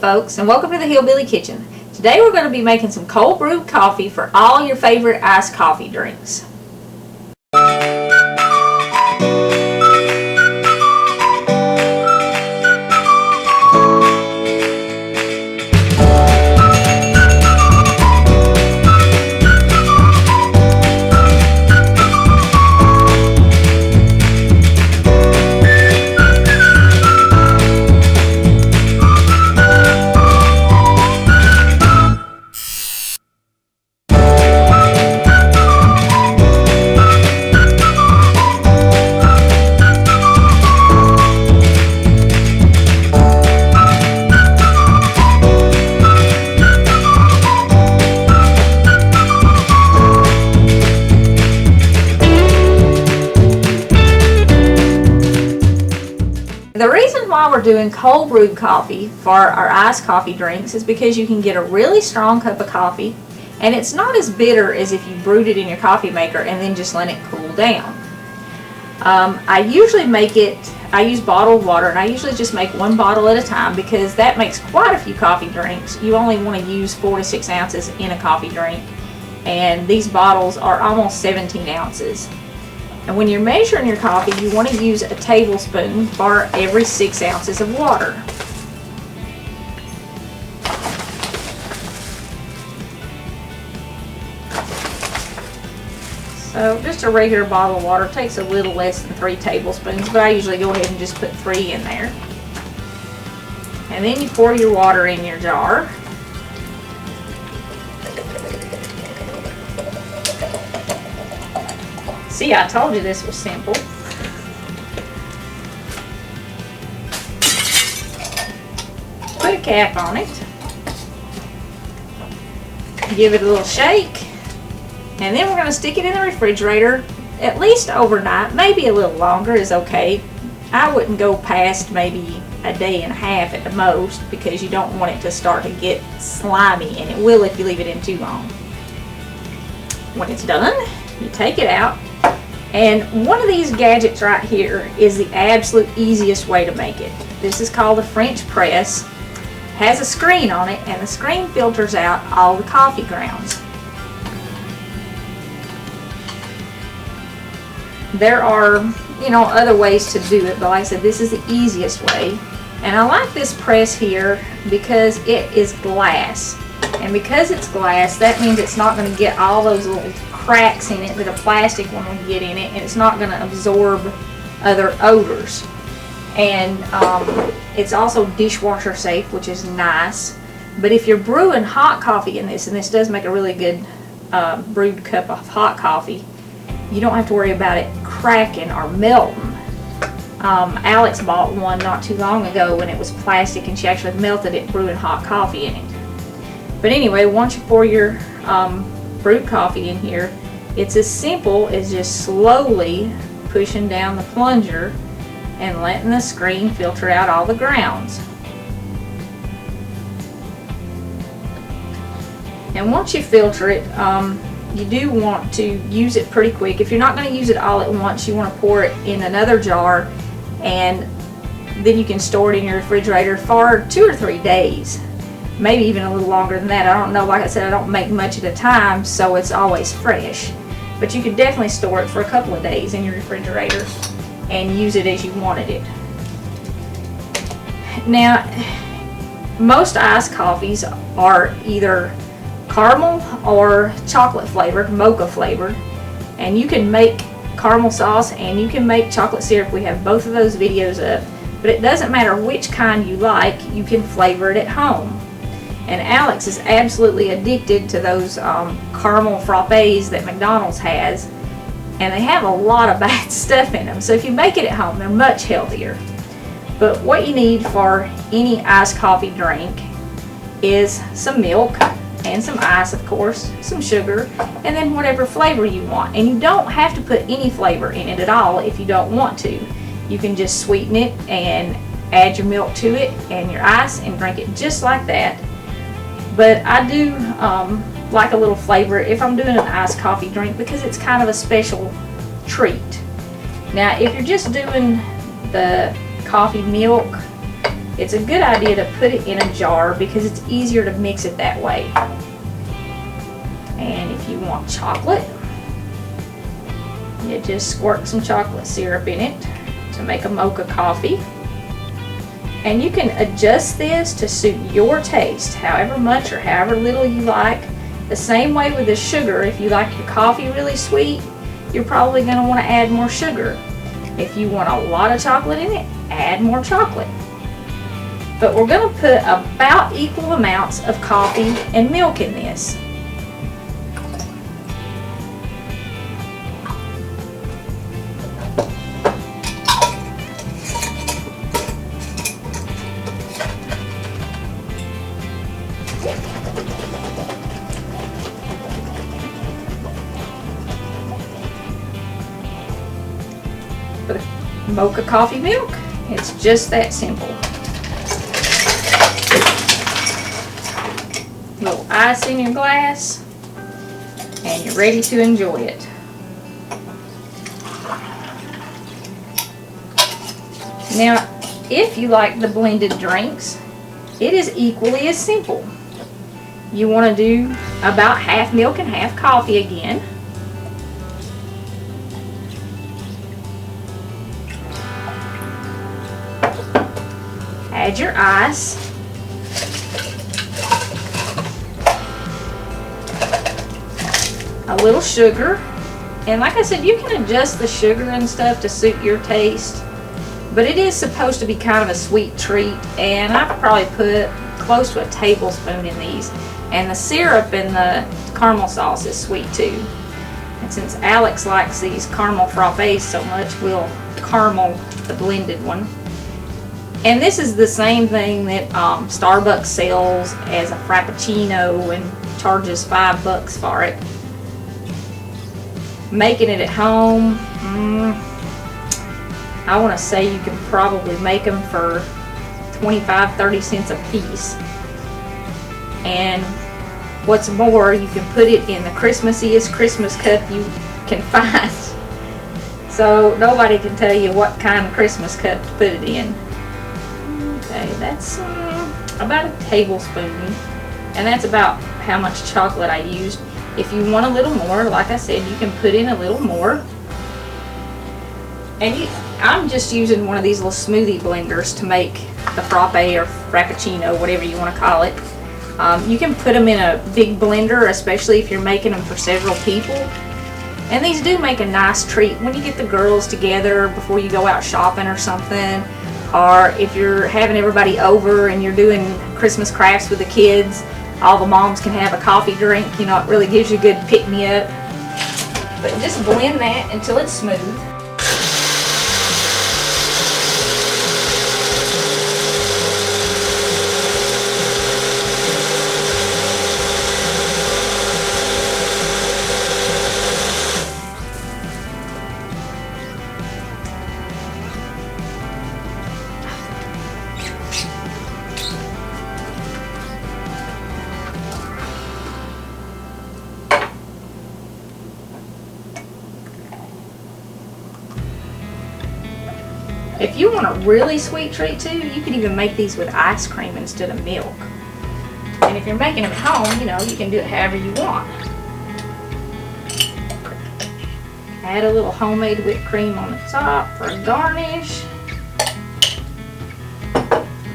folks, and welcome to the Hillbilly Kitchen. Today we're going to be making some cold brewed coffee for all your favorite iced coffee drinks. The reason why we're doing cold brewed coffee for our iced coffee drinks is because you can get a really strong cup of coffee and it's not as bitter as if you brewed it in your coffee maker and then just let it cool down. I usually I use bottled water, and I usually just make one bottle at a time because that makes quite a few coffee drinks. You only want to use 4 to 6 ounces in a coffee drink, and these bottles are almost 17 ounces. And when you're measuring your coffee, you want to use a tablespoon for every 6 ounces of water. So just a regular bottle of water takes a little less than 3 tablespoons, but I usually go ahead and just put 3 in there. And then you pour your water in your jar. See, I told you this was simple. Put a cap on it. Give it a little shake. And then we're going to stick it in the refrigerator at least overnight. Maybe a little longer is okay. I wouldn't go past maybe a day and a half at the most because you don't want it to start to get slimy, and it will if you leave it in too long. When it's done, you take it out. And one of these gadgets right here is the absolute easiest way to make it. This is called a French press. Has a screen on it, and the screen filters out all the coffee grounds. There are, other ways to do it, but like I said, this is the easiest way. And I like this press here because it is glass. And because it's glass, that means it's not going to get all those little cracks in it that a plastic one will get in it, and it's not going to absorb other odors. And it's also dishwasher safe, which is nice. But if you're brewing hot coffee in this, and this does make a really good brewed cup of hot coffee, you don't have to worry about it cracking or melting. Alex bought one not too long ago when it was plastic, and she actually melted it brewing hot coffee in it. But anyway, once you pour your brewed coffee in here, it's as simple as just slowly pushing down the plunger and letting the screen filter out all the grounds. And once you filter it, you do want to use it pretty quick. If you're not going to use it all at once, you want to pour it in another jar, and then you can store it in your refrigerator for 2 or 3 days. Maybe even a little longer than that. I don't know. Like I said, I don't make much at a time, so it's always fresh. But you can definitely store it for a couple of days in your refrigerator and use it as you wanted it. Now, most iced coffees are either caramel or chocolate flavored, mocha flavored. And you can make caramel sauce and you can make chocolate syrup. We have both of those videos up. But it doesn't matter which kind you like, you can flavor it at home. And Alex is absolutely addicted to those caramel frappes that McDonald's has. And they have a lot of bad stuff in them. So if you make it at home, they're much healthier. But what you need for any iced coffee drink is some milk and some ice, of course, some sugar, and then whatever flavor you want. And you don't have to put any flavor in it at all if you don't want to. You can just sweeten it and add your milk to it and your ice and drink it just like that. But I do like a little flavor if I'm doing an iced coffee drink because it's kind of a special treat. Now, if you're just doing the coffee milk, it's a good idea to put it in a jar because it's easier to mix it that way. And if you want chocolate, you just squirt some chocolate syrup in it to make a mocha coffee. And you can adjust this to suit your taste, however much or however little you like. The same way with the sugar, if you like your coffee really sweet, you're probably going to want to add more sugar. If you want a lot of chocolate in it, add more chocolate. But we're going to put about equal amounts of coffee and milk in this. For the mocha coffee milk, it's just that simple. Little ice in your glass, and you're ready to enjoy it. Now, if you like the blended drinks, it is equally as simple. You want to do about half milk and half coffee again. Add your ice. A little sugar. And like I said, you can adjust the sugar and stuff to suit your taste. But it is supposed to be kind of a sweet treat. And I've probably put close to a tablespoon in these. And the syrup in the caramel sauce is sweet too. And since Alex likes these caramel frappes so much, we'll caramel the blended one. And this is the same thing that Starbucks sells as a Frappuccino and charges $5 for it. Making it at home, I want to say you can probably make them for 25-30 cents a piece. And what's more, you can put it in the Christmassiest Christmas cup you can find. So nobody can tell you what kind of Christmas cup to put it in. Okay, that's about a tablespoon, and that's about how much chocolate I used. If you want a little more, like I said, you can put in a little more. And I'm just using one of these little smoothie blenders to make the frappe or frappuccino, whatever you want to call it. You can put them in a big blender, especially if you're making them for several people. And these do make a nice treat when you get the girls together before you go out shopping or something. Or if you're having everybody over and you're doing Christmas crafts with the kids, all the moms can have a coffee drink. You know, it really gives you a good pick-me-up. But just blend that until it's smooth. If you want a really sweet treat too, you can even make these with ice cream instead of milk. And if you're making them at home, you know, you can do it however you want. Add a little homemade whipped cream on the top for a garnish.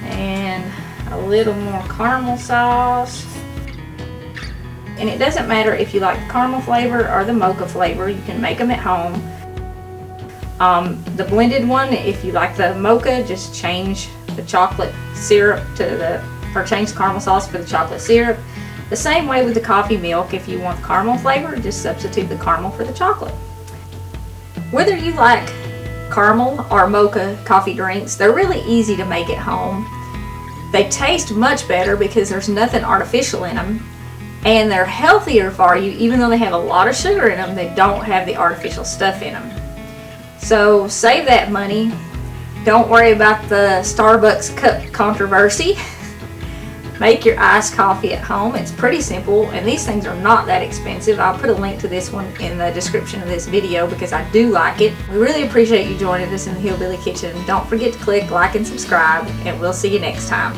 And a little more caramel sauce. And it doesn't matter if you like the caramel flavor or the mocha flavor, you can make them at home. The blended one, if you like the mocha, just change the chocolate syrup or change the caramel sauce for the chocolate syrup. The same way with the coffee milk, if you want the caramel flavor, just substitute the caramel for the chocolate. Whether you like caramel or mocha coffee drinks, they're really easy to make at home. They taste much better because there's nothing artificial in them. And they're healthier for you, even though they have a lot of sugar in them, they don't have the artificial stuff in them. So save that money. Don't worry about the Starbucks cup controversy. make your iced coffee at home. It's pretty simple, and these things are not that expensive. I'll put a link to this one in the description of this video because I do like it. We really appreciate you joining us in the Hillbilly Kitchen. Don't forget to click like and subscribe, and we'll see you next time.